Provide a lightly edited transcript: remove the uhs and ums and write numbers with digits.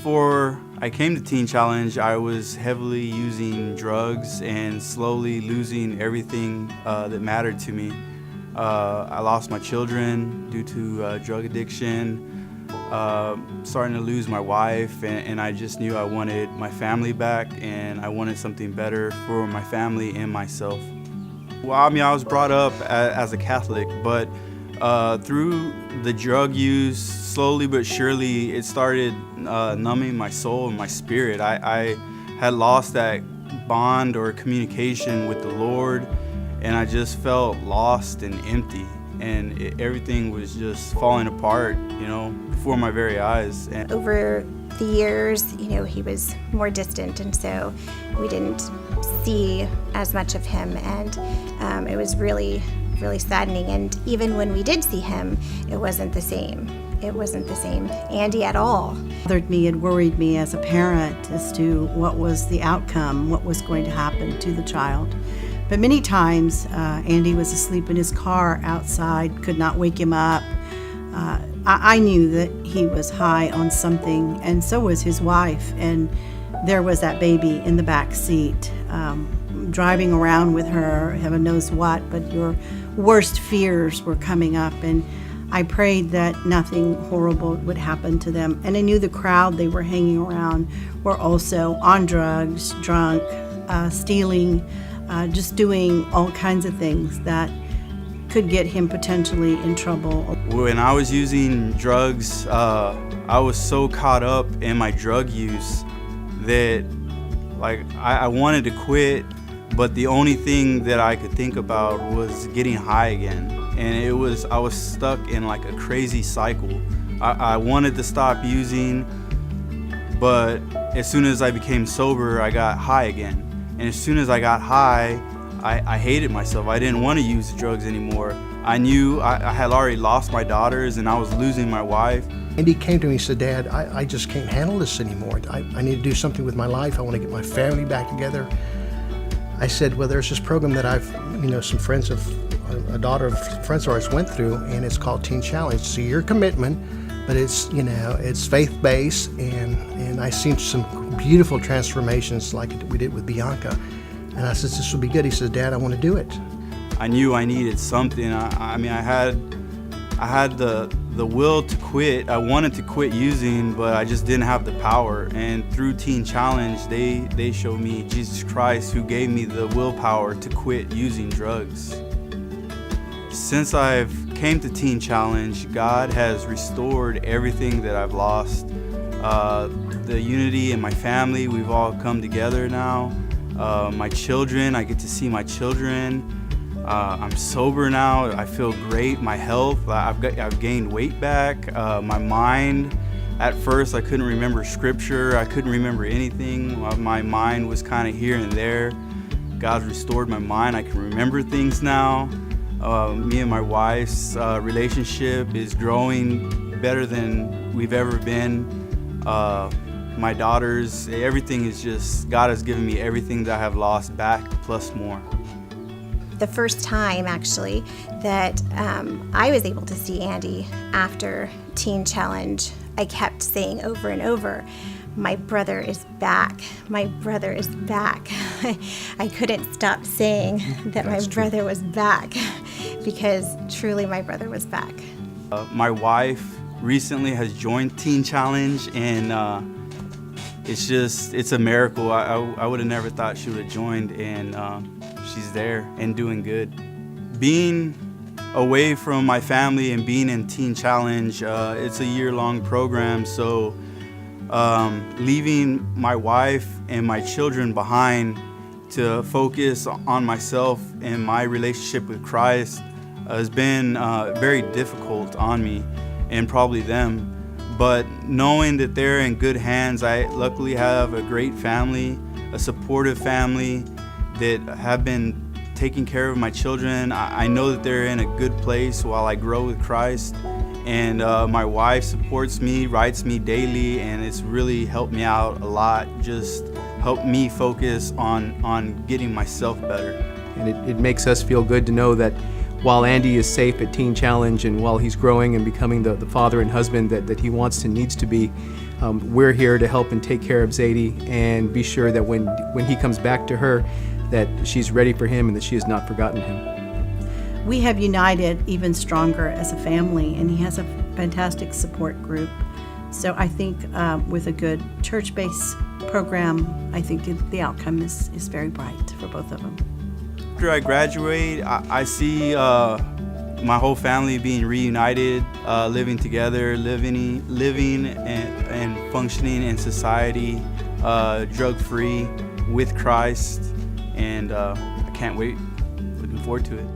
Before I came to Teen Challenge, I was heavily using drugs and slowly losing everything that mattered to me. I lost my children due to drug addiction, starting to lose my wife, and I just knew I wanted my family back, and I wanted something better for my family and myself. Well, I was brought up as a Catholic, but through the drug use, slowly but surely, it started numbing my soul and my spirit. I had lost that bond or communication with the Lord, and I just felt lost and empty, and everything was just falling apart, before my very eyes. And over the years, he was more distant, and so we didn't see as much of him, and it was really saddening. And even when we did see him, it wasn't the same. It wasn't the same Andy at all. Bothered me and worried me as a parent as to what was the outcome, what was going to happen to the child. But many times, Andy was asleep in his car outside, could not wake him up. I knew that he was high on something, and so was his wife. And there was that baby in the back seat, driving around with her, heaven knows what, but your worst fears were coming up. And I prayed that nothing horrible would happen to them. And I knew the crowd they were hanging around were also on drugs, drunk, stealing, just doing all kinds of things that could get him potentially in trouble. When I was using drugs, I was so caught up in my drug use that I wanted to quit, but the only thing that I could think about was getting high again. And I was stuck in a crazy cycle. I wanted to stop using, but as soon as I became sober, I got high again. And as soon as I got high, I hated myself. I didn't want to use drugs anymore. I knew I had already lost my daughters and I was losing my wife. And he came to me and said, "Dad, I just can't handle this anymore. I need to do something with my life. I want to get my family back together." I said, "Well, there's this program that some friends of, a daughter of friends of ours went through, and it's called Teen Challenge. It's a year commitment, but it's faith-based, and I seen some beautiful transformations like we did with Bianca." And I said, "This will be good." He said, "Dad, I want to do it." I knew I needed something. I had the will to quit. I wanted to quit using, but I just didn't have the power. And through Teen Challenge, they showed me Jesus Christ, who gave me the willpower to quit using drugs. Since I've came to Teen Challenge, God has restored everything that I've lost. The unity in my family, we've all come together now. My children, I get to see my children. I'm sober now. I feel great. My health, I've gained weight back. My mind, at first I couldn't remember scripture. I couldn't remember anything. My mind was kind of here and there. God's restored my mind. I can remember things now. Me and my wife's relationship is growing better than we've ever been. My daughters, everything is just, God has given me everything that I have lost back, plus more. The first time, actually, that I was able to see Andy after Teen Challenge, I kept saying over and over, "My brother is back. My brother is back." I couldn't stop saying that my brother was back, because truly my brother was back. My wife recently has joined Teen Challenge, and it's a miracle. I would have never thought she would have joined, and she's there and doing good. Being away from my family and being in Teen Challenge, it's a year-long program, so leaving my wife and my children behind to focus on myself and my relationship with Christ has been very difficult on me and probably them. But knowing that they're in good hands, I luckily have a great family, a supportive family that have been taking care of my children. I know that they're in a good place while I grow with Christ. And my wife supports me, writes me daily, and it's really helped me out a lot, just helped me focus on getting myself better. And it makes us feel good to know that while Andy is safe at Teen Challenge and while he's growing and becoming the father and husband that he wants and needs to be, we're here to help and take care of Zadie and be sure that when he comes back to her, that she's ready for him and that she has not forgotten him. We have united even stronger as a family, and he has a fantastic support group. So I think with a good church-based program, I think the outcome is very bright for both of them. After I graduate, I see my whole family being reunited, living together, living and functioning in society, drug-free with Christ, and I can't wait. Looking forward to it.